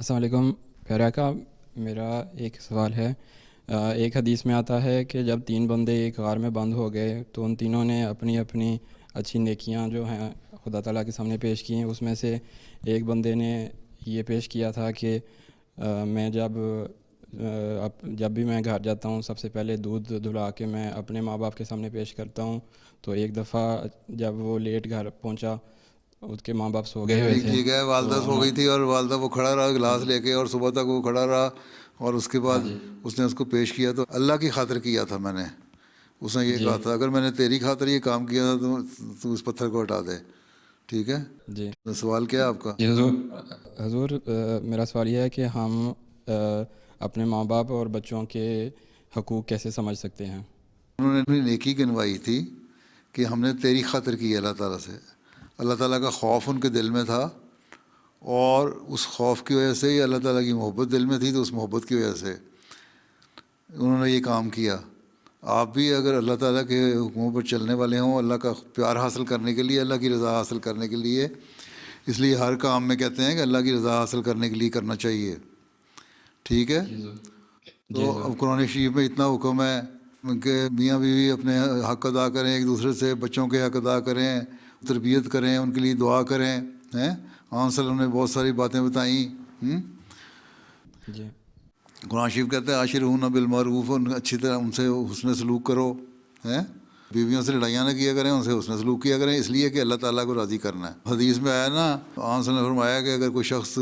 السلام علیکم پیارے آقا، میرا ایک سوال ہے۔ ایک حدیث میں آتا ہے کہ جب تین بندے ایک غار میں بند ہو گئے تو ان تینوں نے اپنی اپنی اچھی نیکیاں جو ہیں خدا تعالیٰ کے سامنے پیش کی ہیں۔ اس میں سے ایک بندے نے یہ پیش کیا تھا کہ میں جب بھی میں گھر جاتا ہوں سب سے پہلے دودھ دھلا کے میں اپنے ماں باپ کے سامنے پیش کرتا ہوں۔ تو ایک دفعہ جب وہ لیٹ گھر پہنچا، اس کے ماں باپ سو گئے ہوئے تھے، ٹھیک ہے، والدہ تو سو گئی تھی اور والدہ وہ کھڑا رہا گلاس جی لے کے، اور صبح تک وہ کھڑا رہا، اور اس کے بعد جی اس نے اس کو پیش کیا تو اللہ کی خاطر کیا تھا میں نے۔ اس نے یہ جی کہا تھا اگر میں نے تیری خاطر یہ کام کیا تھا تو اس پتھر کو ہٹا دے، ٹھیک ہے؟ جی سوال کیا ہے آپ کا؟ جی حضور میرا سوال یہ ہے کہ ہم اپنے ماں باپ اور بچوں کے حقوق کیسے سمجھ سکتے ہیں؟ انہوں نے اپنی نیکی گنوائی تھی کہ ہم نے تیری خاطر کی اللہ تعالیٰ سے۔ اللہ تعالیٰ کا خوف ان کے دل میں تھا، اور اس خوف کی وجہ سے ہی اللہ تعالیٰ کی محبت دل میں تھی، تو اس محبت کی وجہ سے انہوں نے یہ کام کیا۔ آپ بھی اگر اللہ تعالیٰ کے حکموں پر چلنے والے ہوں، اللہ کا پیار حاصل کرنے کے لیے، اللہ کی رضا حاصل کرنے کے لیے، اس لیے ہر کام میں کہتے ہیں کہ اللہ کی رضا حاصل کرنے کے لیے کرنا چاہیے، ٹھیک ہے؟ تو جی حضور اب قرآن شریف میں اتنا حکم ہے کہ میاں بیوی اپنے حق ادا کریں ایک دوسرے سے، بچوں کے حق ادا کریں، تربیت کریں، ان کے لیے دعا کریں، ہیں؟ آن صلی اللہ نے بہت ساری باتیں بتائیں۔ جی قرآن شریف کہتے ہیں عاشرہن بالمعروف، اچھی طرح ان سے حسن سلوک کرو، ہیں؟ بیویوں سے لڑائیاں نہ کیا کریں، ان سے حسن سلوک کیا کریں، اس لیے کہ اللہ تعالیٰ کو راضی کرنا ہے۔ حدیث میں آیا نا، آن صلی اللہ نے فرمایا کہ اگر کوئی شخص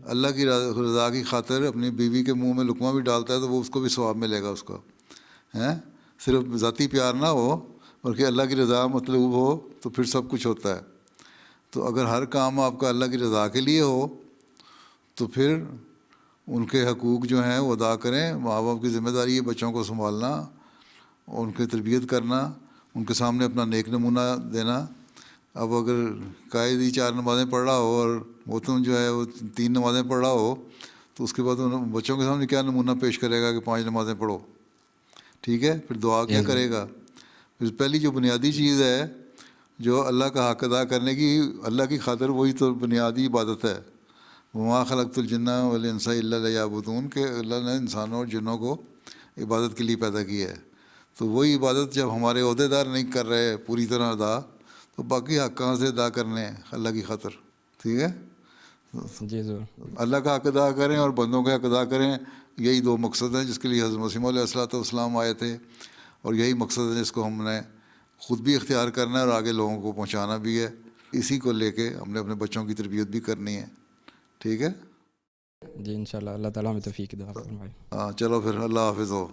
اللہ کی رضا کی خاطر اپنی بیوی کے منہ میں لقمہ بھی ڈالتا ہے تو وہ اس کو بھی ثواب ملے گا اس کو، ہیں؟ صرف ذاتی پیار نہ ہو بلکہ اللہ کی رضا مطلوب ہو تو پھر سب کچھ ہوتا ہے۔ تو اگر ہر کام آپ کا اللہ کی رضا کے لیے ہو تو پھر ان کے حقوق جو ہیں وہ ادا کریں۔ ماں باپ کی ذمہ داری ہے بچوں کو سنبھالنا، ان کی تربیت کرنا، ان کے سامنے اپنا نیک نمونہ دینا۔ اب اگر قائد ہی 4 نمازیں پڑھ رہا ہو اور محتم جو ہے وہ 3 نمازیں پڑھ رہا ہو تو اس کے بعد بچوں کے سامنے کیا نمونہ پیش کرے گا کہ 5 نمازیں پڑھو، ٹھیک ہے؟ پھر دعا جی کیا حضور کرے گا؟ پھر پہلی جو بنیادی چیز ہے جو اللہ کا حق ادا کرنے کی، اللہ کی خاطر، وہی تو بنیادی عبادت ہے۔ وما خلقت الجن والانس الا لیعبدون، کہ اللہ نے انسانوں اور جنوں کو عبادت کے لیے پیدا کیا ہے۔ تو وہی عبادت جب ہمارے عہدیدار نہیں کر رہے پوری طرح ادا، تو باقی حق کہاں سے ادا کرنے ہیں اللہ کی خاطر، ٹھیک ہے؟ جی حضور اللہ کا حق ادا کریں اور بندوں کا حق ادا کریں، یہی 2 مقصد ہیں جس کے لیے حضرت مسیح علیہ الصلوۃ والسلام آئے تھے، اور یہی مقصد ہے جس کو ہم نے خود بھی اختیار کرنا ہے اور آگے لوگوں کو پہنچانا بھی ہے۔ اسی کو لے کے ہم نے اپنے بچوں کی تربیت بھی کرنی ہے، ٹھیک ہے؟ جی انشاءاللہ اللہ تعالیٰ ہمیں توفیق عطا فرمائے۔ ہاں چلو پھر، اللہ حافظ ہو۔